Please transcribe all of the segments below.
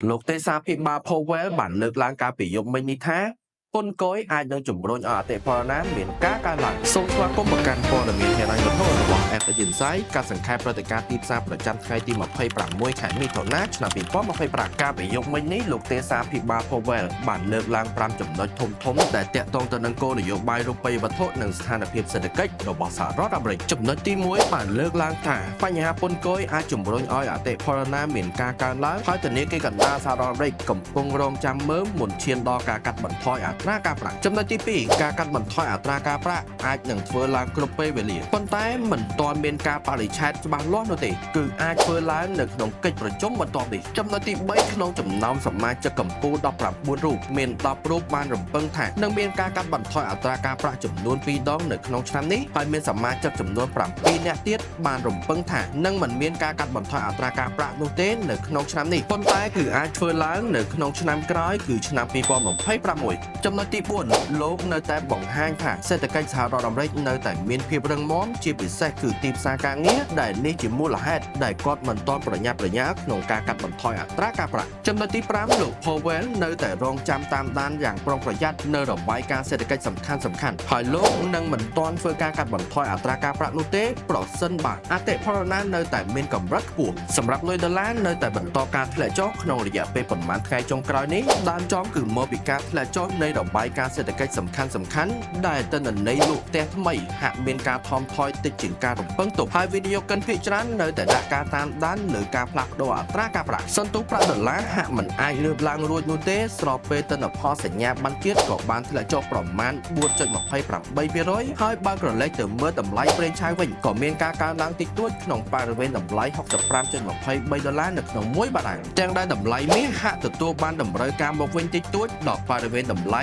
លោកទេសាភិបាល Powell បានលើកឡើងការពីយប់មិញនេះថាពន្ធគយអាចនឹងជំរុញឲ្យអតិផរណាមានការកើនឡើងសូមស្វាគមន៍មកកាន់ព័ត៌មានហេរ៉ាញ់វត្ថុរបស់ FH Insight ការសង្ខេបព្រឹត្តិការណ៍ទីផ្សារប្រចាំថ្ងៃទី26 ខែមិថុនាឆ្នាំ2025ការពីយប់មិញនេះលោកទេសាភិបាល Powell បានលើកឡើង5ចំណុចធំៗដែលទាក់ទងទៅនឹងគោលនយោបាយរូបិយវត្ថុនិងស្ថានភាពសេដ្ឋកិច្ចរបស់សហរដ្ឋអាមេរិកចំណុចទី1បានលើកឡើងថាបញ្ហាពន្ធគយអាចជំរុញឲ្យអតិផរណាមានការកើនឡើងហើយធនាគារកណ្ដាលសហរដ្ឋអាមេរិកកំពុងរងចាំមើលមុនឈានដល់ការកាត់បន្ថយអត្រាការប្រាក់ចំណុចទី2ការកាត់បន្ថយអត្រាការប្រាក់អាចនឹងធ្វើឡើងគ្រប់ពេលវេលាប៉ុន្តែមិនទាន់មានការបរិច្ឆេទច្បាស់លាស់នោះទេគឺអាចធ្វើឡើងនៅក្នុងកិច្ចប្រជុំបន្ទាប់នេះចំណុចទី3ក្នុងចំណោមសមាជិកកម្ពុជា19រូបមាន10រូបបានរំពឹងថានឹងមានការកាត់បន្ថយអត្រាការប្រាក់ចំនួន2ដងនៅក្នុងឆ្នាំនេះហើយមានសមាជិកចំនួន7នាក់ទៀតបានរំពឹងថានឹងមិនមានការកាត់បន្ថយអត្រាការប្រាក់នោះទេនៅក្នុងឆ្នាំនេះប៉ុន្តែគឺអាចធ្វើឡើងនៅក្នុងឆ្នាំក្រោយគឺឆ្នាំ2026ចំណុចទី4លោកនៅតែបង្ហាញថាសេដ្ឋកិច្ចសហរដ្ឋអាមេរិកនៅតែមានភាពរឹងមាំជាពិសេសគឺទីផ្សារការងារដែលនេះជាមូលហេតុដែលគាត់មិនទាន់ប្រញាប់ប្រញាល់ក្នុងការកាត់បន្ថយអត្រាការប្រាក់ចំណុចទី5លោក Powell នៅតែរងចាំតាមដានយ៉ាងប្រុងប្រយ័ត្ននៅរបាយការណ៍សេដ្ឋកិច្ចសំខាន់ៗហើយលោកនឹងមិនទាន់ធ្វើការកាត់បន្ថយអត្រាការប្រាក់នោះទេប្រសិនបើអតិផរណានៅតែមានកម្រិតខ្ពស់សម្រាប់លុយដុល្លារនៅតែបន្តការធ្លាក់ចុះក្នុងរយៈពេលប្រមាណថ្ងៃចុងក្រោយនេះដើមចំគឺមកពីការធ្លាក់ចុះនៃរបាយការណ៍សេដ្ឋកិច្ចសំខាន់ៗដែលទិន្នន័យលក់ផ្ទះថ្មីហាក់មានការថមថយតិចជាងការរំពឹងទុកហើយវិនិយោគិនភាគច្រើននៅតែដាក់ការតាមដានលើការផ្លាស់ប្ដូរអត្រាការប្រាក់សន្ទុះប្រាក់ដុល្លារហាក់មិនអាចលើកឡើងរួចនោះទេស្របពេលទិន្នផលសញ្ញាប័ណ្ណជាតិក៏បានធ្លាក់ចុះប្រមាណ 4.28% ហើយបើក្រឡេកទៅមើលតម្លៃប្រេងឆៅវិញក៏មានការកើនឡើងតិចតួចក្នុងបរិវេណតម្លៃ $65.23 នៅក្នុង1បារាំងទាំងដែលតម្លៃមាសហាក់ទទួលបានតម្រូវការមកវិញតិចតួចដល់បរិវេណតម្លៃ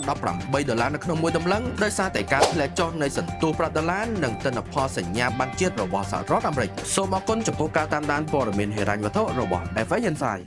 $4,018 នៅក្នុង1តម្លឹងដោយសារតែការធ្លាក់ចុះនៃសន្ទុះប្រាក់ដុល្លារនិងទិន្នផលសញ្ញាប័ណ្ណជាតិរបស់សហរដ្ឋអាមេរិកសូមអរគុណចំពោះការតាមដានព័ត៌មានហិរញ្ញវត្ថុរបស់ FH Insight